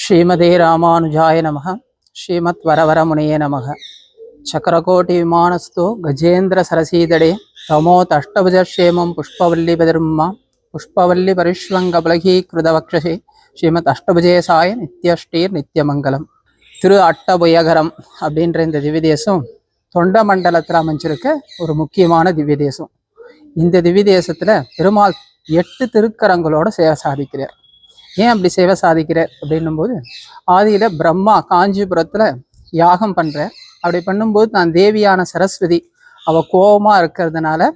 ஸ்ரீமதே ராமானுஜாய நமக. ஸ்ரீமத் வரவரமுனையே நமக. சக்கரகோட்டி விமானஸ்தோ கஜேந்திர சரசீதடே தமோத் அஷ்டபுஜேமம் புஷ்பவல்லி பதிர்மா புஷ்பவல்லி பரிஷ்வங்கபலகீ கிருதவக்ஷசே ஸ்ரீமத் அஷ்டபுஜேசாய நித்யஷ்டீர் நித்தியமங்கலம். திரு அட்டபுயகரம் அப்படின்ற இந்த திவ்ய தேசம் தொண்ட மண்டலத்தில் அமைஞ்சிருக்க ஒரு முக்கியமான திவ்ய தேசம். இந்த திவ்ய தேசத்துல பெருமாள் 8 திருக்கரங்களோட சேவை சாதிக்கிறார். ஏன் அப்படி சேவை சாதிக்கிறார் அப்படின்னும் போது, ஆதியில பிரம்மா காஞ்சிபுரத்துல யாகம் பண்ற. அப்படி பண்ணும்போது நான் தேவியான சரஸ்வதி அவ கோபமா இருக்கிறதுனால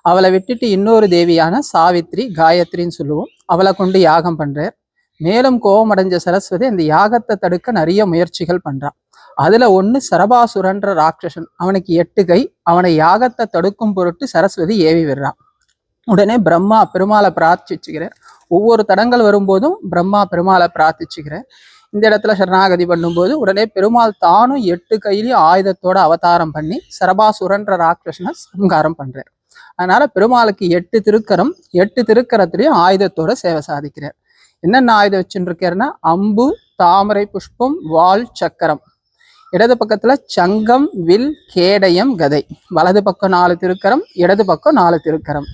அவளை விட்டுட்டு இன்னொரு தேவியான சாவித்ரி காயத்ரின்னு சொல்லுவோம், அவளை கொண்டு யாகம் பண்றார். மேலும் கோபம் அடைஞ்ச சரஸ்வதி அந்த யாகத்தை தடுக்க நிறைய முயற்சிகள் பண்றான். அதுல ஒண்ணு சரபாசுரன்ற ராட்சசன், அவனுக்கு 8 கை. அவனை யாகத்தை தடுக்கும் பொருட்டு சரஸ்வதி ஏவி விடுறான். உடனே பிரம்மா பெருமாளை பிரார்த்திச்சுக்கிறார். ஒவ்வொரு தடங்கள் வரும்போதும் பிரம்மா பெருமாளை பிரார்த்திச்சுக்கிறார். இந்த இடத்துல சரணாகதி பண்ணும்போது உடனே பெருமாள் தானும் 8 கையிலையும் ஆயுதத்தோட அவதாரம் பண்ணி சரபாசுரன்ற ராட்சசனை சம்காரம் பண்றார். அதனால பெருமாளுக்கு 8 திருக்கரம், 8 திருக்கரத்திலையும் ஆயுதத்தோட சேவை சாதிக்கிறார். என்னென்ன ஆயுதம் வச்சுட்டு இருக்காருன்னா, அம்பு, தாமரை புஷ்பம், வாள், சக்கரம். இடது பக்கத்துல சங்கம், வில், கேடயம், கதை. வலது பக்கம் 4 திருக்கரம், இடது பக்கம் 4 திருக்கரம்.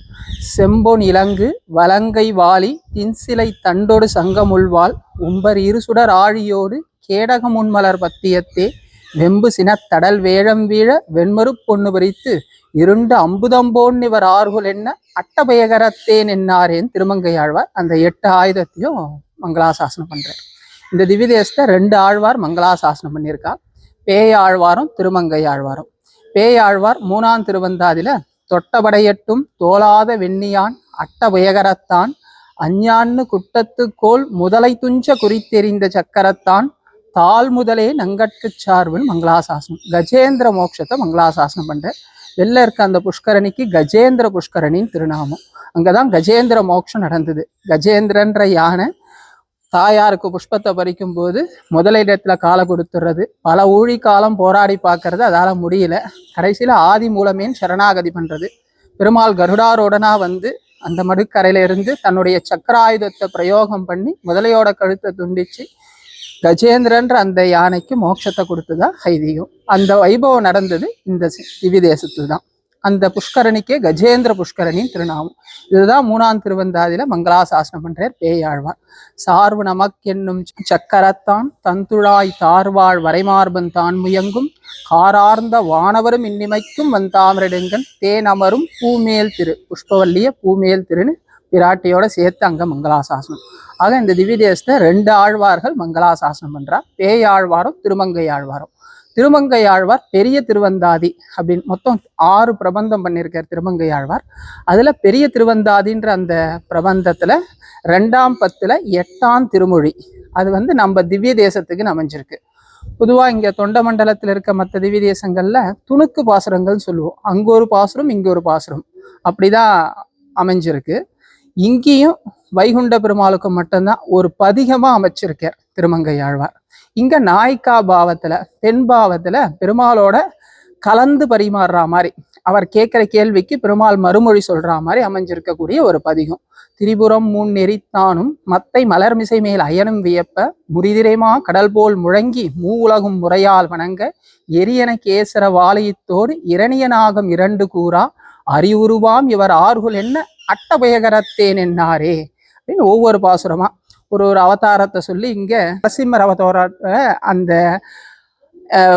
செம்பொன் இலங்கு, வலங்கை வாளி, தின்சிலை தண்டோடு சங்கம் உள்வாள், உம்பர் இருசுடர் ஆழியோடு கேடகம் உண்மலர் பத்தியத்தே, வெம்பு சினத்தடல் வேழம் வீழ வெண்மறு பொண்ணு பறித்து இருண்டு அம்புதம்போன் இவர் ஆர்குல் என்ன அட்டபயகரத்தேன் என்னாரேன் திருமங்கையாழ்வார் அந்த 8 ஆயுதத்தையும் மங்களாசாசனம் பண்றார். இந்த திவ்ய தேசத்தை 2 ஆழ்வார் மங்களாசாசனம் பண்ணியிருக்கா. பேயாழ்வாரும் திருமங்கையாழ்வாரும். பேயாழ்வார் 3ஆம் திருவந்தாதில தொட்டபடையட்டும் தோலாத வெண்ணியான் அட்டபயகரத்தான் அஞ்ஞான்னு குட்டத்துக்கோள் முதலை துஞ்ச குறித்தெறிந்த சக்கரத்தான் தாள் முதலே நங்கட்கு சார்பின் மங்களாசாசனம். கஜேந்திர மோட்சத்தை மங்களாசாசனம் பண்ற. வெளில இருக்க அந்த புஷ்கரணிக்கு கஜேந்திர புஷ்கரணின்னு திருநாமம். அங்கதான் கஜேந்திர மோட்சம் நடந்தது. கஜேந்திரன்ற யானை தாயாருக்கு புஷ்பத்தை பறிக்கும் போது முதலிடத்துல காலை கொடுத்துடுறது. பல ஊழி காலம் போராடி பார்க்கறது, அதால முடியல. கடைசியில ஆதி மூலமேன் சரணாகதி பண்றது. பெருமாள் கருடாரோடனா வந்து அந்த மடுக்கரையில இருந்து தன்னுடைய சக்கராயுதத்தை பிரயோகம் பண்ணி முதலையோட கழுத்தை துண்டிச்சு கஜேந்திரன்ற அந்த யானைக்கு மோட்சத்தை கொடுத்துதான் ஐதீகம். அந்த வைபவம் நடந்தது இந்த திவ்ய தேசத்துல தான். அந்த புஷ்கரணிக்கே கஜேந்திர புஷ்கரணின்னு திருநாமம். இதுதான் 3ஆம் திருவந்தாதில மங்களாசாசனம் பண்றார் பேயாழ்வார். சார்பு நமக்கென்னும் சக்கரத்தான் தந்துழாய் தார்வாழ் வரைமார்பன் தான் முயங்கும் காரார்ந்த வானவரும் இன்னிமைக்கும் வந்தாமரடுங்கன் தேன் அமரும் பூமேல் திரு. புஷ்பவல்லிய பூமேல் திருன்னு பிராட்டியோட சேர்த்து அங்க மங்களாசாசனம். ஆக இந்த திவ்ய தேசத்தை 2 ஆழ்வார்கள் மங்களாசாசனம் பண்றார். பேயாழ்வாரும் திருமங்கையாழ்வாரும். திருமங்கையாழ்வார் பெரிய திருவந்தாதி அப்படின்னு மொத்தம் 6 பிரபந்தம் பண்ணியிருக்கார் திருமங்கையாழ்வார். அதுல பெரிய திருவந்தாதின்ற அந்த பிரபந்தத்துல 2ஆம் பத்துல 8ஆம் திருமொழி. அது வந்து நம்ம திவ்ய தேசத்துக்கு அமைஞ்சிருக்கு. பொதுவா இங்க தொண்ட மண்டலத்துல இருக்க மற்ற திவ்ய தேசங்கள்ல துணுக்கு பாசுரங்கள் சொல்லுவோம். அங்க ஒரு பாசுரம், இங்க ஒரு பாசுரம், அப்படிதான் அமைஞ்சிருக்கு. இங்கேயும் வைகுண்ட பெருமாளுக்கு மட்டும்தான் ஒரு பதிகமா அமைச்சிருக்கார் திருமங்கையாழ்வார். இங்க நாய்க்கா பாவத்துல, பெண் பாவத்துல பெருமாளோட கலந்து பரிமாறுற மாதிரி, அவர் கேட்கிற கேள்விக்கு பெருமாள் மறுமொழி சொல்ற மாதிரி அமைஞ்சிருக்கக்கூடிய ஒரு பதிகம். திரிபுரம் 3 நெறித்தானும் மத்தை மலர்மிசை மேல் அயனும் வியப்ப முறிதிரைமா கடல் போல் முழங்கி மூவுலகும் முறையால் வணங்க எரியன கேசர வாலியத்தோடு இரணியனாகம் 2 கூறா அறிவுருவாம் இவர் ஆர்குல் என்ன அட்டபயகரத்தேன் என்னாரே அப்படின்னு ஒவ்வொரு பாசுரமா ஒரு அவதாரத்தை சொல்லி இங்க நரசிம்மர் அவதார அந்த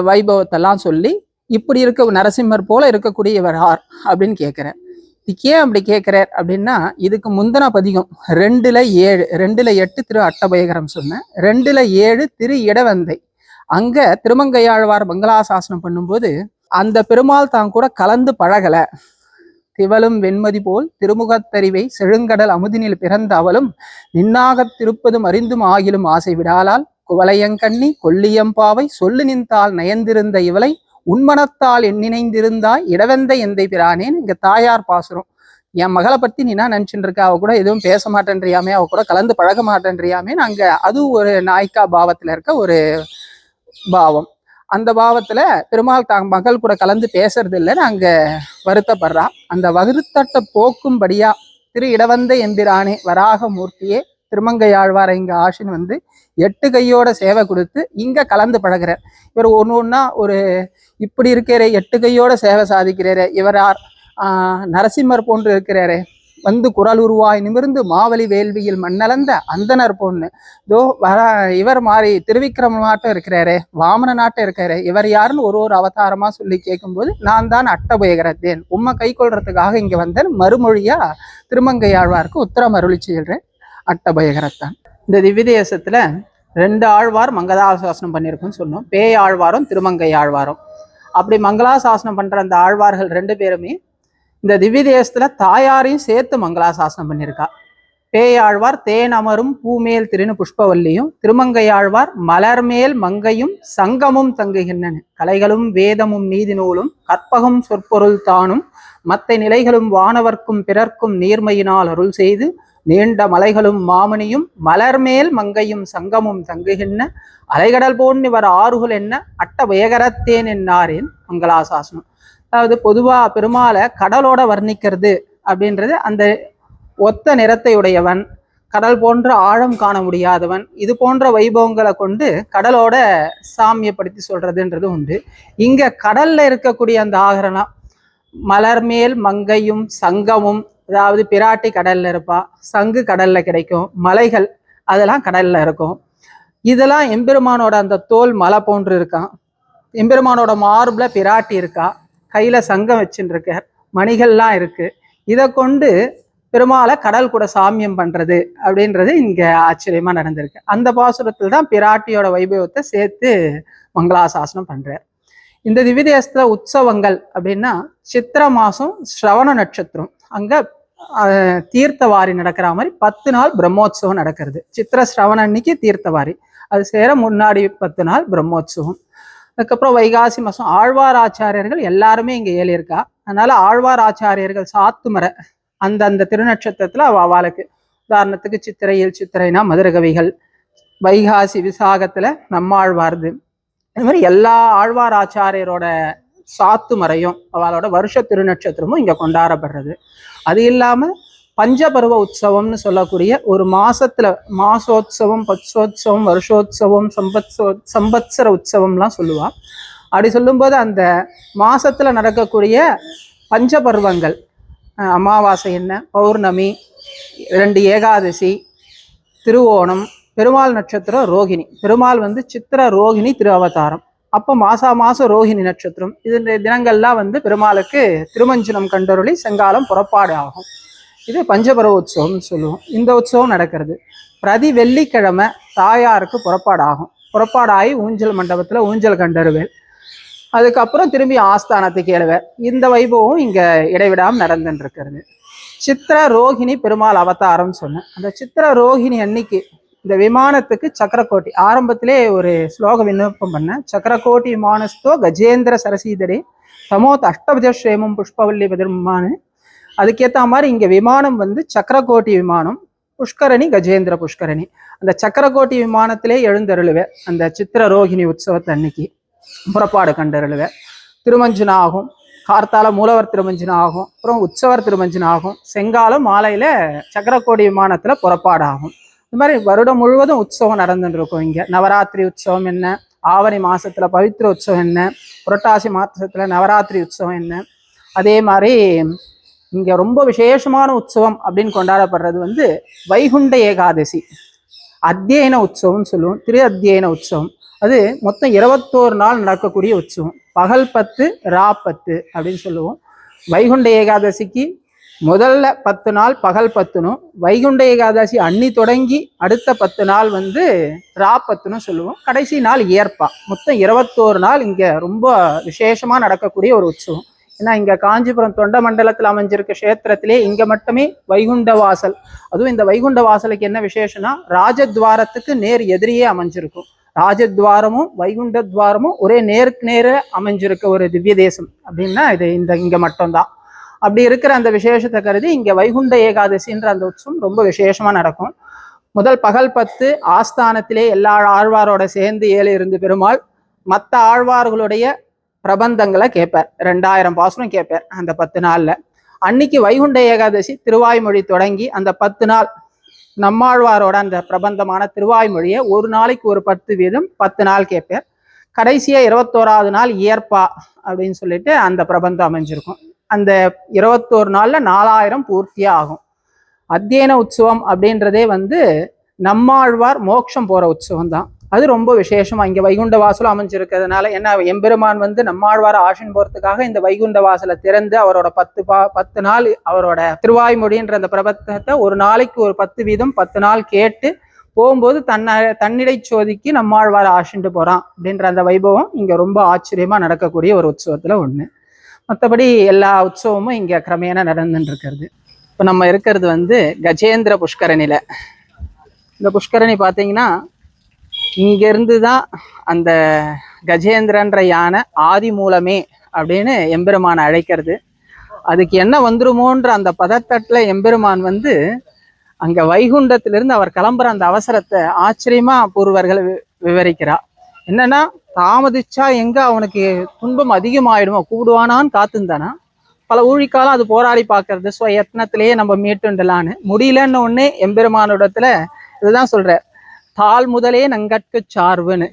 வைபவத்தெல்லாம் சொல்லி இப்படி இருக்க நரசிம்மர் போல இருக்கக்கூடிய இவர் ஆர் அப்படின்னு கேட்கிறார். இதுக்கு ஏன் அப்படி கேட்கிறார் அப்படின்னா, இதுக்கு முந்தின பதிகம் 2ல் 7, 2ல் 8 திரு அட்டபயகரம் சொன்னேன், 2ல் 7 திரு இடவந்தை. அங்க திருமங்கையாழ்வார் மங்களாசாசனம் பண்ணும்போது அந்த பெருமாள் தான் கூட கலந்து பழகல. திவளும் வெண்மதி போல் திருமுகத்தறிவை செழுங்கடல் அமுதினில் பிறந்த அவளும் நின்னாகத் திருப்பதும் அறிந்தும் ஆகிலும் ஆசை விடாலால் குவலையங்கண்ணி கொல்லியம்பாவை சொல்லு நின்றால் நயந்திருந்த இவளை உன்மனத்தால் எண்ணிணைந்திருந்தாய் இடவெந்த எந்தை பிரானேன்னு இங்க தாயார் பாசுரம். என் மகளை பத்தி நீ என்ன நினைச்சுட்டு இருக்க, அவ கூட எதுவும் பேச மாட்டேன்றியாமே, அவ கூட கலந்து பழக மாட்டேன்றியாமே. அங்க அது ஒரு நாய்க்கா பாவத்துல இருக்க ஒரு பாவம். அந்த பாவத்துல பெருமாள் தான் மகள் கூட கலந்து பேசுறது இல்லைன்னு அங்க வருத்தப்படுறான். அந்த வருத்தத்தை போக்கும்படியா திரு இடவந்த எந்திரானே வராக மூர்த்தியே திருமங்கை ஆழ்வாரை இங்க ஆஷின் வந்து 8 கையோட சேவை கொடுத்து இங்க கலந்து பழகிறார். இவர் ஒன்னா ஒரு இப்படி இருக்கிற 8 கையோட சேவை சாதிக்கிறாரு. இவர் நரசிம்மர் போன்று இருக்கிறாரு. வந்து குரல் உருவாய் நிமிர்ந்து மாவலி வேள்வியில் மண்ணளந்த அந்தனர் பொண்ணு இதோ இவர் மாதிரி திருவிக்கிரம நாட்டம் இருக்கிறாரு, வாமன நாட்டம் இருக்காரு. இவர் யாருன்னு ஒரு அவதாரமா சொல்லி கேட்கும்போது நான் தான் அட்டபயகரத்தேன், உண்மை கை கொள்றதுக்காக இங்க வந்தேன். மறுமொழியா திருமங்கை ஆழ்வாருக்கு உத்தரம் அருளி செய்கிறேன் அட்டபயகரத்தான். இந்த திவ்ய தேசத்துல 2 ஆழ்வார் மங்களாசாசனம் பண்ணியிருக்குன்னு சொன்னோம். பேய் ஆழ்வாரும் திருமங்கை ஆழ்வாரும். அப்படி மங்களாசாசனம் பண்ற அந்த ஆழ்வார்கள் 2 பேருமே இந்த திவ்ய தேசத்துல தாயாரையும் சேர்த்து மங்களாசாசனம் பண்ணியிருக்கா. பேயாழ்வார் தேன் அமரும் பூமேல் திரு புஷ்பவல்லியும், திருமங்கை ஆழ்வார் மலர்மேல் மங்கையும் சங்கமும் தங்குகின்றன, கலைகளும் வேதமும் நீதி நூலும் கற்பகம் சொற்பொருள் தானும் மத்தை நிலைகளும் வானவர்க்கும் பிறர்க்கும் நீர்மையினால் அருள் செய்து நீண்ட மலைகளும் மாமணியும் மலர்மேல் மங்கையும் சங்கமும் தங்குகின்ற அலைகடல் போன் இவர் ஆறுகள் என்ன அட்ட வேகரத்தேன் என்னாரேன் மங்களாசாசனம். அதாவது பொதுவா பெருமாளை கடலோட வர்ணிக்கிறது அப்படின்றது அந்த ஒத்த நிறத்தை உடையவன், கடல் போன்ற ஆழம் காண முடியாதவன், இது போன்ற வைபவங்களை கொண்டு கடலோட சாமியப்படுத்தி சொல்றதுன்றது உண்டு. இங்க கடல்ல இருக்கக்கூடிய அந்த ஆகரணம் மலர்மேல் மங்கையும் சங்கமும், அதாவது பிராட்டி கடல்ல இருப்பா, சங்கு கடல்ல கிடைக்கும், மலைகள் அதெல்லாம் கடல்ல இருக்கும். இதெல்லாம் எம்பெருமானோட அந்த தோல் மலை போன்று இருக்கான், எம்பெருமானோட மார்புல பிராட்டி இருக்கா, கையில சங்கம் வச்சுட்டு இருக்கார், மணிகள்லாம் இருக்கு. இதை கொண்டு பெருமாளை கடல் கூட சாமியம் பண்றது அப்படின்றது இங்க ஆச்சரியமா நடந்திருக்கு. அந்த பாசுரத்தில் தான் பிராட்டியோட வைபவத்தை சேர்த்து மங்களாசாசனம் பண்றார். இந்த திவ்யதேசத்துல உற்சவங்கள் அப்படின்னா சித்திர மாசம் ஸ்ரவண நட்சத்திரம் அங்க தீர்த்தவாரி நடக்கிற மாதிரி 10 நாள் பிரம்மோற்சவம் நடக்கிறது. சித்திர ஸ்ரவண அன்னைக்கு தீர்த்தவாரி, அது சேர முன்னாடி 10 நாள் பிரம்மோற்சவம். அதுக்கப்புறம் வைகாசி மாசம் ஆழ்வார் ஆச்சாரியர்கள் எல்லாருமே இங்க ஏழியிருக்கா. அதனால ஆழ்வார் ஆச்சாரியர்கள் சாத்துமர அந்த திருநட்சத்திரத்துல அவளுக்கு, உதாரணத்துக்கு சித்திரையில் சித்திரைனா மதுரகவிகள், வைகாசி விசாகத்துல நம்மாழ்வார்து, இந்த மாதிரி எல்லா ஆழ்வார் ஆச்சாரியரோட சாத்துமறையும் அவளோட வருஷ திருநட்சத்திரமும் இங்க கொண்டாடப்படுறது. அது இல்லாம பஞ்சபருவ உற்சவம்னு சொல்லக்கூடிய ஒரு மாசத்துல மாசோத்சவம், பட்சோத்சவம், வருஷோத்சவம், சம்பத்சர உற்சவம்லாம் சொல்லுவா. அப்படி சொல்லும்போது அந்த மாசத்துல நடக்கக்கூடிய பஞ்சபர்வங்கள், அமாவாசை என்ன, பௌர்ணமி, 2 ஏகாதசி, திருவோணம், பெருமாள் நட்சத்திரம் ரோகிணி, பெருமாள் சித்திர ரோகிணி திரு அவதாரம், அப்போ மாசம் ரோஹிணி நட்சத்திரம், இது தினங்கள்லாம் பெருமாளுக்கு திருமஞ்சனம் கண்டருளி செங்காலம் புறப்பாடு ஆகும். இது பஞ்சபருவ உற்சவம்னு சொல்லுவோம். இந்த உற்சவம் நடக்கிறது பிரதி வெள்ளிக்கிழமை தாயாருக்கு புறப்பாடாகும். புறப்பாடாகி ஊஞ்சல் மண்டபத்துல ஊஞ்சல் கண்டருவேல், அதுக்கப்புறம் திரும்பி ஆஸ்தானத்துக்கு ஏழுவேர். இந்த வைபவம் இங்க இடைவிடாமல் நடந்துட்டு இருக்கிறது. சித்திர ரோஹிணி பெருமாள் அவதாரம் சொன்னேன். அந்த சித்திர ரோஹிணி அன்னைக்கு இந்த விமானத்துக்கு சக்கரக்கோட்டி, ஆரம்பத்திலே ஒரு ஸ்லோக விண்ணப்பம் பண்ண, சக்கரக்கோட்டி விமானஸ்தோ கஜேந்திர சரசீதரே தமோத் அஷ்டபுஜஸ்ரேமம் புஷ்பவல்லி பதிர்மானு. அதுக்கேற்ற மாதிரி இங்க விமானம் சக்கரக்கோட்டி விமானம், புஷ்கரணி கஜேந்திர புஷ்கரணி. அந்த சக்கரக்கோட்டி விமானத்திலே எழுந்தருளுவேன். அந்த சித்திர ரோஹிணி உற்சவத்தை அன்னைக்கு புறப்பாடு கண்டருளுவேன். திருமஞ்சனம் ஆகும், கார்த்தால மூலவர் திருமஞ்சனம் ஆகும், அப்புறம் உற்சவர் திருமஞ்சனம் ஆகும், செங்காலம் மாலையில சக்கரக்கோடி விமானத்துல புறப்பாடு ஆகும். இந்த மாதிரி வருடம் முழுவதும் உற்சவம் நடந்துட்டு இருக்கும். இங்க நவராத்திரி உற்சவம் என்ன, ஆவணி மாசத்துல பவித்ர உற்சவம் என்ன, புரட்டாசி மாசத்துல நவராத்திரி உற்சவம் என்ன. அதே மாதிரி இங்க ரொம்ப விசேஷமான உற்சவம் அப்படின்னு கொண்டாடப்படுறது வைகுண்ட ஏகாதசி அத்தியன உற்சவம்னு சொல்லுவோம். திரு அத்தியன உற்சவம். அது மொத்தம் 21 நாள் நடக்கக்கூடிய உற்சவம். பகல் 10 ரா 10 அப்படின்னு சொல்லுவோம். வைகுண்ட ஏகாதசிக்கு முதல்ல 10 நாள் பகல் 10னும், வைகுண்ட ஏகாதசி அன்னி தொடங்கி அடுத்த 10 நாள் ரா 10ன்னு சொல்லுவோம். கடைசி நாள் ஏற்பா. மொத்தம் 21 நாள் இங்க ரொம்ப விசேஷமா நடக்கக்கூடிய ஒரு உற்சவம். ஏன்னா இங்க காஞ்சிபுரம் தொண்ட மண்டலத்தில் அமைஞ்சிருக்க கஷேத்திரத்திலே இங்க மட்டுமே வைகுண்ட வாசல், அதுவும் இந்த வைகுண்ட வாசலுக்கு என்ன விசேஷம்னா ராஜத்வாரத்துக்கு நேர் எதிரியே அமைஞ்சிருக்கும். ராஜத்வாரமும் வைகுண்ட துவாரமும் ஒரே நேருக்கு நேர அமைஞ்சிருக்க ஒரு திவ்ய தேசம் அப்படின்னா இது இங்க மட்டும்தான். அப்படி இருக்கிற அந்த விசேஷத்தை கருதி இங்க வைகுண்ட ஏகாதசின்ற அந்த உற்சவம் ரொம்ப விசேஷமா நடக்கும். முதல் பகல் 10 ஆஸ்தானத்திலே எல்லா ஆழ்வாரோட சேர்ந்து இருந்து பெருமாள் மற்ற ஆழ்வார்களுடைய பிரபந்தங்களை கேட்பார். 2000 பாசுரம் கேட்பார் அந்த 10 நாள்ல. அன்னைக்கு வைகுண்ட ஏகாதசி திருவாய்மொழி தொடங்கி அந்த 10 நாள் நம்மாழ்வாரோட அந்த பிரபந்தமான திருவாய்மொழியை ஒரு நாளைக்கு ஒரு 10 வீதம் 10 நாள் கேட்பார். கடைசியா 21வது நாள் இயற்பா அப்படின்னு சொல்லிட்டு அந்த பிரபந்தம் அமைஞ்சிருக்கும். அந்த 21 நாள்ல 4000 பூர்த்தியா ஆகும். அத்தியன உற்சவம் அப்படின்றதே வந்து நம்மாழ்வார் மோட்சம் போற உற்சவம் தான். அது ரொம்ப விசேஷமா இங்க வைகுண்ட வாசலும் அமைஞ்சிருக்கிறதுனால, ஏன்னா எம்பெருமான் வந்து நம்மாழ்வார ஆஷின் போறதுக்காக இந்த வைகுண்ட வாசலை திறந்து அவரோட 10 நாள் அவரோட திருவாய்மொழின்ற அந்த பிரபந்தத்தை ஒரு நாளைக்கு ஒரு 10 வீதம் 10 நாள் கேட்டு போகும்போது தன்னிடை சோதிக்கு நம்மாழ்வார ஆஷின்ட்டு போறான் அப்படின்ற அந்த வைபவம் இங்க ரொம்ப ஆச்சரியமா நடக்கக்கூடிய ஒரு உற்சவத்துல ஒண்ணு. மற்றபடி எல்லா உற்சவமும் இங்க கிரமேண நடந்துட்டு இருக்கிறது. இப்ப நம்ம இருக்கிறது வந்து கஜேந்திர புஷ்கரணில. இந்த புஷ்கரணி பார்த்தீங்கன்னா இங்கிருந்து தான் அந்த கஜேந்திரன்ற யானை ஆதி மூலமே அப்படின்னு எம்பெருமானை அழைக்கிறது. அதுக்கு என்ன வந்துருமோன்ற அந்த பதத்தட்டுல எம்பெருமான் வந்து அங்க வைகுண்டத்திலிருந்து அவர் கிளம்புற அந்த அவசரத்தை ஆச்சரியமா பூர்வர்கள் விவரிக்கிறார். என்னன்னா, தாமதிச்சா எங்க அவனுக்கு துன்பம் அதிகமாயிடுமோ, கூடுவானான்னு காத்துந்தானா பல ஊழிக்காலம் அது போராடி பார்க்கறது, யத்னத்திலேயே நம்ம மீட்டுண்டலான்னு முடியலன்னு ஒன்னே எம்பெருமானோடத்துல இதுதான் சொல்ற, தாள் முதலே நங்கட்கு சார்புன்னு.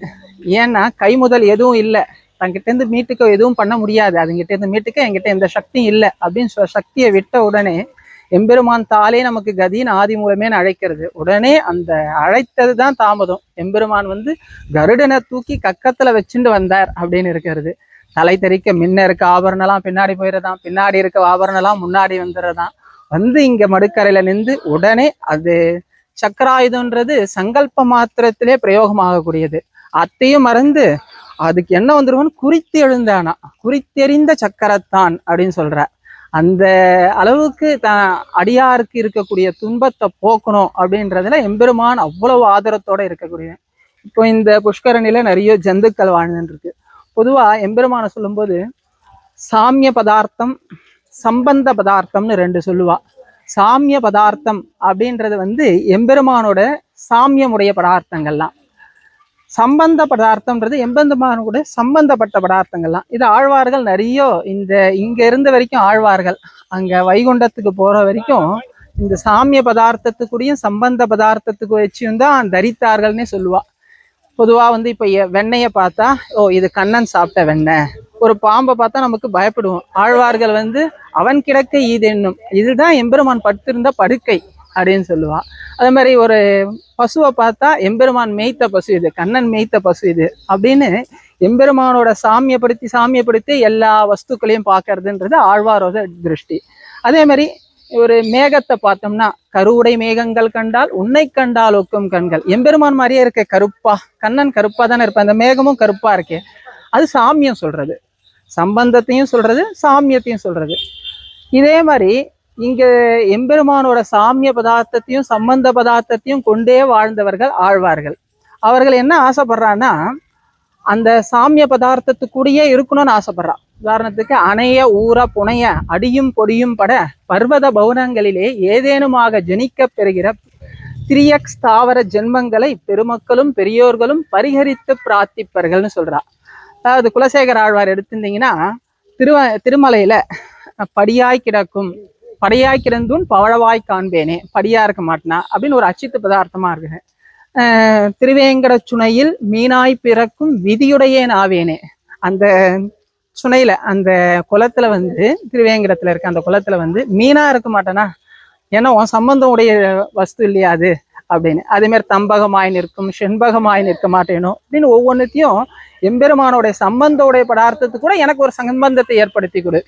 ஏன்னா கை முதல் எதுவும் இல்லை, தங்கிட்ட இருந்து மீட்டுக்க எதுவும் பண்ண முடியாது, அதுங்கிட்ட இருந்து மீட்டுக்க என்கிட்ட எந்த சக்தியும் இல்லை அப்படின்னு சக்தியை விட்ட உடனே எம்பெருமான் தாளே நமக்கு கதின்னு ஆதி மூலமேன்னு அழைக்கிறது. உடனே அந்த அழைத்தது தான் தாமதம். எம்பெருமான் வந்து கருடனை தூக்கி கக்கத்துல வச்சுட்டு வந்தார் அப்படின்னு இருக்கிறது. தலை தெறிக்க முன்ன இருக்க ஆபரணம்லாம் பின்னாடி போயிடுறதான், பின்னாடி இருக்க ஆபரணம்லாம் முன்னாடி வந்துடுறதான். வந்து இங்க மடுக்கரையில நின்று உடனே அது சக்கராயுதம்ன்றது சங்கல்ப மாத்திரத்திலே பிரயோகமாகக்கூடியது. அத்தையும் மறந்து அதுக்கு என்ன வந்துருவோன்னு குறித்து எழுந்தானா, குறித்தெறிந்த சக்கரத்தான் அப்படின்னு சொல்ற. அந்த அளவுக்கு அடியாருக்கு இருக்கக்கூடிய துன்பத்தை போக்கணும் அப்படின்றதுல எம்பெருமான் அவ்வளவு ஆதரத்தோட இருக்கக்கூடிய. இப்போ இந்த புஷ்கரணியில நிறைய ஜந்துக்கள் வாழ்ந்துட்டு இருக்கு. பொதுவா எம்பெருமானை சொல்லும்போது சாமிய பதார்த்தம் சம்பந்த பதார்த்தம்னு 2 சொல்லுவா. சாமிய பதார்த்தம் அப்படின்றது வந்து எம்பெருமானோட சாமியமுடைய பதார்த்தங்கள்லாம். சம்பந்த பதார்த்தம்ன்றது எம்பெருமானோட சம்பந்தப்பட்ட பதார்த்தங்கள்லாம். இது ஆழ்வார்கள் நிறைய இங்க இருந்த வரைக்கும் ஆழ்வார்கள் அங்க வைகுண்டத்துக்கு போற வரைக்கும் இந்த சாமிய பதார்த்தத்துக்குடியும் சம்பந்த பதார்த்தத்துக்கு வச்சும் தான் தரித்தார்கள்னே சொல்லுவா. பொதுவா வந்து இப்ப வெண்ணைய பார்த்தா ஓ இது கண்ணன் சாப்பிட்ட வெண்ணெய், ஒரு பாம்பை பார்த்தா நமக்கு பயப்படுவோம். ஆழ்வார்கள் வந்து அவன் கிடக்க ஈதென்னும், இதுதான் எம்பெருமான் படுத்திருந்த படுக்கை அப்படின்னு சொல்லுவா. அதே மாதிரி ஒரு பசுவை பார்த்தா எம்பெருமான் மேய்த்த பசு இது, கண்ணன் மேய்த்த பசு இது அப்படின்னு எம்பெருமானோட சாமியப்படுத்தி எல்லா வஸ்துக்களையும் பார்க்கறதுன்றது ஆழ்வாரோட திருஷ்டி. அதே மாதிரி ஒரு மேகத்தை பார்த்தோம்னா கருவுடை மேகங்கள் கண்டால் உன்னை கண்டால் ஒக்கும் கண்கள். எம்பெருமான் மாதிரியே இருக்க கருப்பா, கண்ணன் கருப்பா தானே இருப்பேன், அந்த மேகமும் கருப்பா இருக்கே, அது சாமியம் சொல்றது, சம்பந்தத்தையும் சொல்றது சாமியத்தையும் சொல்றது. இதே மாதிரி இங்க எம்பெருமானோட சாமிய பதார்த்தத்தையும் சம்பந்த பதார்த்தத்தையும் கொண்டே வாழ்ந்தவர்கள் ஆழ்வார்கள். அவர்கள் என்ன ஆசைப்படுறான்னா அந்த சாமிய பதார்த்தத்துக்குடியே இருக்கணும்னு ஆசைப்படுறான். உதாரணத்துக்கு அணைய ஊற புனைய அடியும் பொடியும் பட பர்வத பௌனங்களிலே ஏதேனுமாக ஜனிக்க பெறுகிற திரியக் ஸ்தாவர ஜென்மங்களை பெருமக்களும் பெரியோர்களும் பரிகரித்து பிரார்த்திப்பர்கள்னு சொல்றா. அதாவது குலசேகர ஆழ்வார் எடுத்திருந்தீங்கன்னா திருமலையில படியாய் கிடக்கும் படையாய் கிடந்தும் பவழவாய் காண்பேனே, படியா இருக்க மாட்டேனா அப்படின்னு ஒரு அச்சித்து பதார்த்தமா இருக்கு. திருவேங்கட சுனையில் மீனாய் பிறக்கும் விதியுடையேன் ஆவேனே, அந்த சுனையில அந்த குளத்துல வந்து திருவேங்கடத்துல இருக்க அந்த குளத்துல வந்து மீனா இருக்க மாட்டேனா, ஏன்னா உன் சம்பந்தம் உடைய வஸ்து இல்லையா அது அப்படின்னு. அதே மாதிரி தம்பகமாய் நிற்கும் செண்பகமாய் நிற்க மாட்டேனோ அப்படின்னு ஒவ்வொன்றுத்தையும் எம்பெருமானோடைய சம்பந்தோடைய பதார்த்தத்துக்கு கூட எனக்கு ஒரு சம்பந்தத்தை ஏற்படுத்தி கொடு.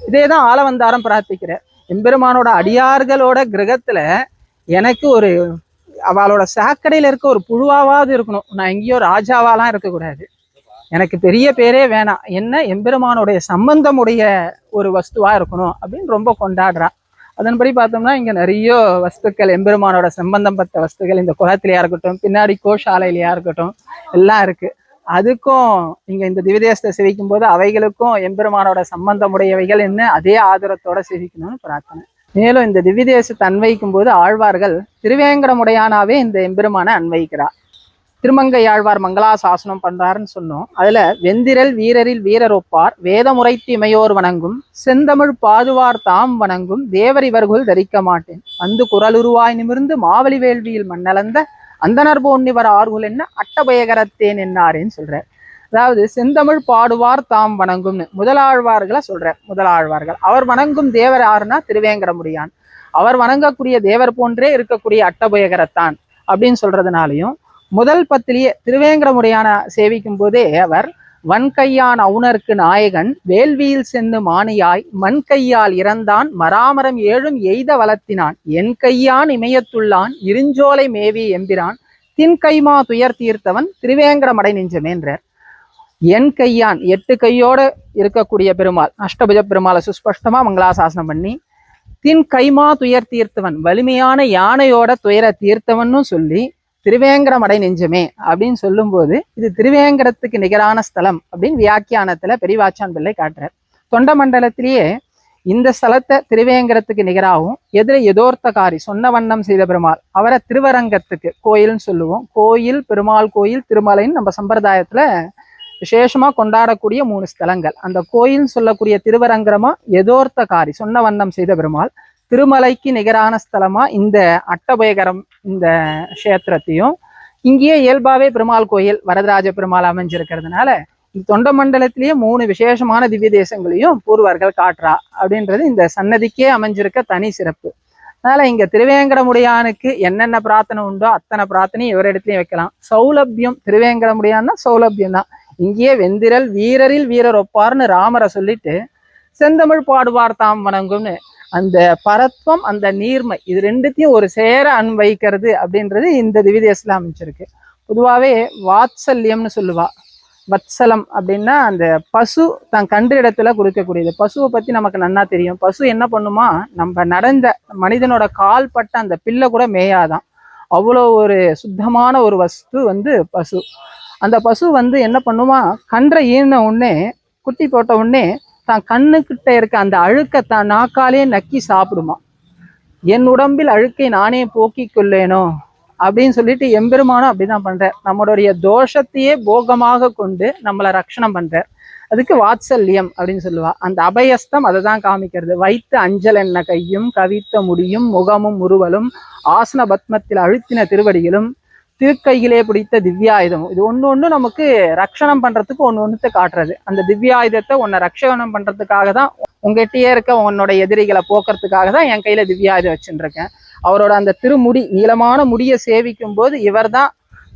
இதேதான் ஆளவந்தாரம் பிரார்த்திக்கிற. எம்பெருமானோட அடியார்களோட கிரகத்துல எனக்கு ஒரு அவளோட சாக்கடையில இருக்க ஒரு புழுவாவது இருக்கணும், நான் எங்கேயோ ராஜாவாலாம் இருக்கக்கூடாது, எனக்கு பெரிய பேரே வேணாம், என்ன எம்பெருமானுடைய சம்பந்தமுடைய ஒரு வஸ்துவா இருக்கணும் அப்படின்னு ரொம்ப கொண்டாடுறா. அதன்படி பார்த்தோம்னா இங்க நிறைய வஸ்துக்கள் எம்பெருமானோட சம்பந்தம் பட்ட வஸ்துக்கள் இந்த குளத்திலேயா இருக்கட்டும் பின்னாடி கோஷாலையிலையா இருக்கட்டும் எல்லாம் இருக்கு. அதுக்கும் இங்க இந்த திவ்யதேசத்தை சேவிக்கும் போது அவைகளுக்கும் எம்பெருமானோட சம்பந்தமுடையவைகள் என்ன அதே ஆதரத்தோட சேவிக்கணும்னு பிரார்த்தனை. மேலும் இந்த திவ்யதேசத்தை அன்வைக்கும் போது ஆழ்வார்கள் திருவேங்கடமுடையானாவே இந்த எம்பெருமான அன்வைக்கிறார். திருமங்கையாழ்வார் மங்களாசாசனம் பண்றாருன்னு சொன்னோம். அதுல வெந்திரல் வீரரில் வீரர் ஒப்பார் வேதமுறைத்து இமையோர் வணங்கும் செந்தமிழ் பாதுவார் தாம் வணங்கும் தேவர் இவர்கள் தரிக்க மாட்டேன் வந்து குரலுருவாய் நிமிர்ந்து மாவலி வேள்வியில் மண்ணளந்த அந்தனர் போன்னிவர் ஆர்குல் என்ன அட்டபயகரத்தேன் என்னாரேன்னு சொல்றார். அதாவது செந்தமிழ் பாடுவார் தாம் வணங்கும்னு முதலாழ்வார்களை சொல்றார். முதலாழ்வார்கள் அவர் வணங்கும் தேவர் யாருன்னா திருவேங்கடமுடியான். அவர் வணங்கக்கூடிய தேவர் போன்றே இருக்கக்கூடிய அட்டபயகரத்தான் அப்படின்னு சொல்றதுனாலையும் முதல் பத்திலேயே திருவேங்கடமுடியான சேவிக்கும் போதே அவர் வன்கையான் அவுணர்க்கு நாயகன் வேள்வியில் சென்று மானியாய் மண் கையால் இறந்தான் மராமரம் ஏழும் எய்த வளர்த்தினான் என் கையான் இமயத்துள்ளான் இருஞ்சோலை மேவி எம்பிரான் தின் கைமா துயர் தீர்த்தவன் திருவேங்கடமடை நெஞ்சமேன்றார். என் கையான் 8 கையோட இருக்கக்கூடிய பெருமாள் அஷ்டபுஜ பெருமாளை சுஸ்பஷ்டமா மங்களாசாசனம் பண்ணி தின் கைமா துயர் தீர்த்தவன் வலிமையான யானையோட துயர தீர்த்தவன்னு சொல்லி திருவேங்கடமடை நெஞ்சமே அப்படின்னு சொல்லும்போது இது திருவேங்கடத்துக்கு நிகரான ஸ்தலம் அப்படின்னு வியாக்கியானத்துல பெரியவாச்சான் பிள்ளை காட்டுறார். தொண்ட மண்டலத்திலேயே இந்த ஸ்தலத்தை திருவேங்கடத்துக்கு நிகராகவும் எதிர யதோர்த்தகாரி சொன்ன வண்ணம் செய்த பெருமாள் அவரை திருவரங்கத்துக்கு கோயில்னு சொல்லுவோம். கோயில் பெருமாள் கோயில் திருமலைன்னு நம்ம சம்பிரதாயத்துல விசேஷமா கொண்டாடக்கூடிய 3 ஸ்தலங்கள். அந்த கோயில் சொல்லக்கூடிய திருவரங்கரமா யதோர்த்தகாரி சொன்ன வண்ணம் செய்த பெருமாள், திருமலைக்கு நிகரான ஸ்தலமா இந்த அட்டபயகரம் இந்த கஷேத்திரத்தையும் இங்கேயே இயல்பாவே பெருமாள் கோயில் வரதராஜ பெருமாள் அமைஞ்சிருக்கிறதுனால இந்த தொண்ட மண்டலத்திலேயே 3 விசேஷமான திவ்ய தேசங்களையும் பூர்வர்கள் காட்டுறா அப்படின்றது இந்த சன்னதிக்கே அமைஞ்சிருக்க தனி சிறப்பு. அதனால இங்க திருவேங்கடமுடியானுக்கு என்னென்ன பிரார்த்தனை உண்டோ அத்தனை பிரார்த்தனையும் இவரிடத்துலயும் வைக்கலாம். சௌலபியம் திருவேங்கடமுடியான்னா சௌலபியம் தான். இங்கேயே வெந்திரல் வீரரில் வீரர் ஒப்பார்னு ராமரை சொல்லிட்டு செந்தமிழ் பாடுவார் தாம் வணங்கும்னு அந்த பரத்வம் அந்த நீர்மை இது ரெண்டுத்தையும் ஒரு சேர அன்வைக்கிறது அப்படின்றது இந்த திவ்யதேசத்துல அமைச்சிருக்கு. பொதுவாகவே வாத்சல்யம்னு சொல்லுவா. வத்சலம் அப்படின்னா அந்த பசு தான் கண்டு இடத்துல கொடுக்கக்கூடியது. பசுவை பத்தி நமக்கு நன்னா தெரியும். பசு என்ன பண்ணுமா, நம்ம நடந்த மனிதனோட கால் பட்ட அந்த பிள்ளை கூட மேயாதான். அவ்வளோ ஒரு சுத்தமான ஒரு வஸ்து பசு. அந்த பசு என்ன பண்ணுமா, கன்றை ஈன உடனே குட்டி போட்ட உடனே தான் கண்ணுக்கிட்ட இருக்க அந்த அழுக்கை தான் நாக்காலே நக்கி சாப்பிடுமா. என் உடம்பில் அழுக்கை நானே போக்கிக் கொள்ளேனோ அப்படின்னு சொல்லிட்டு எம்பெருமானும் அப்படிதான் பண்றார். நம்மளுடைய தோஷத்தையே போகமாக கொண்டு நம்மளை ரட்சணம் பண்றார். அதுக்கு வாத்சல்யம் அப்படின்னு சொல்லுவா. அந்த அபயஸ்தம் அதை தான் காமிக்கிறது. வைத்து அஞ்சல் என்ன கையும் கவித்த முடியும் முகமும் உருவலும் ஆசன பத்மத்தில் அழுத்தின திருவடிகளும் திருக்கையிலே பிடித்த திவ்யாயுதமும் இது ஒன்று நமக்கு ரட்சணம் பண்றதுக்கு ஒன்று காட்டுறது. அந்த திவ்யாயுதத்தை உன்னை ரட்சணம் பண்றதுக்காக தான் உங்ககிட்டயே இருக்க உன்னோட எதிரிகளை போக்குறதுக்காக தான் என் கையில திவ்யாயுதம் வச்சுட்டு இருக்கேன். அவரோட அந்த திருமுடி நீளமான முடியை சேவிக்கும் போது இவர் தான்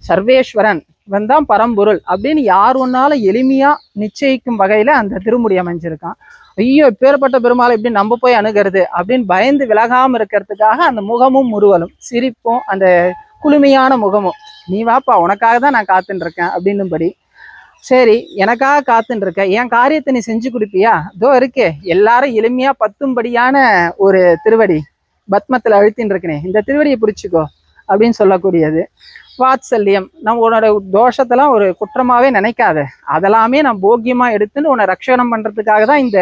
சர்வேஸ்வரன், இவன் தான் பரம்பொருள் அப்படின்னு யார் ஒன்னாலும் எளிமையா நிச்சயிக்கும் வகையில அந்த திருமுடி அமைஞ்சிருக்கான். ஐயோ பேர்பட்ட பெருமாளை எப்படி நம்ம போய் அணுகிறது அப்படின்னு பயந்து விலகாம இருக்கிறதுக்காக அந்த முகமும் முறுவலும் சிரிப்பும் அந்த குளுமையான முகமும், நீ வாப்பா உனக்காக தான் நான் காத்துன்னு இருக்கேன் அப்படின்னும்படி. சரி எனக்காக காத்துன்னு இருக்க, என் காரியத்தை நீ செஞ்சு கொடுப்பியா, இதோ இருக்கே எல்லாரும் எளிமையா பத்தும்படியான ஒரு திருவடி பத்மத்துல அழுத்தின்னு இருக்கனே, இந்த திருவடியை பிடிச்சிக்கோ அப்படின்னு சொல்லக்கூடியது வாத்சல்யம். நம்ம உன்னோட தோஷத்தெல்லாம் ஒரு குற்றமாவே நினைக்காத, அதெல்லாமே நான் போக்கியமா எடுத்துன்னு உன்னை ரட்சணம் பண்றதுக்காக தான் இந்த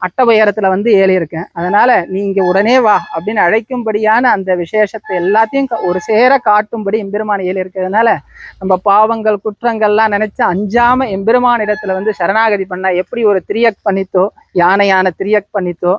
அட்டபயரத்துல ஏறி இருக்கேன். அதனால நீ இங்க உடனே வா அப்படின்னு அழைக்கும்படியான அந்த விசேஷத்தை எல்லாத்தையும் ஒரு சேர காட்டும்படி எம்பெருமான் ஏறி இருக்கிறதுனால நம்ம பாவங்கள் குற்றங்கள்லாம் நினைச்சு அஞ்சாம எம்பெருமான் இடத்துல சரணாகதி பண்ணா எப்படி ஒரு திரியக் பண்ணித்தோ யானையான திரியக் பண்ணித்தோ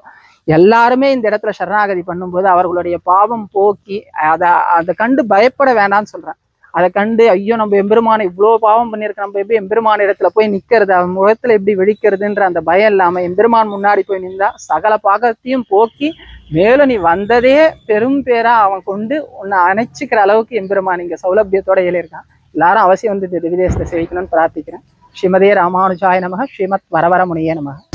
எல்லாருமே இந்த இடத்துல சரணாகதி பண்ணும்போது அவர்களுடைய பாவம் போக்கி அதை கண்டு பயப்பட வேண்டாம்னு சொல்றேன். அதை கண்டு ஐயோ நம்ம எம்பெருமானை இவ்வளோ பாவம் பண்ணியிருக்க, நம்ம எப்படி எம்பெருமான் இடத்துல போய் நிற்கிறது, அவன் முகத்துல எப்படி வெடிக்கிறதுன்ற அந்த பயம் இல்லாம எம்பெருமான் முன்னாடி போய் நின்றா சகல பாகத்தையும் போக்கி மேலும் நீ வந்ததே பெரும் பேரா அவன் கொண்டு உன்னை அணைச்சிக்கிற அளவுக்கு எம்பெருமான் இங்க சௌலபியத்தோட ஏறியிருக்கான். எல்லாரும் அவசியம் திவ்யதேசத்தை சேவிக்கணும்னு பிரார்த்திக்கிறேன். ஸ்ரீமதே ராமானுஜாய நமக. ஸ்ரீமத் வரவர முனியே நமக.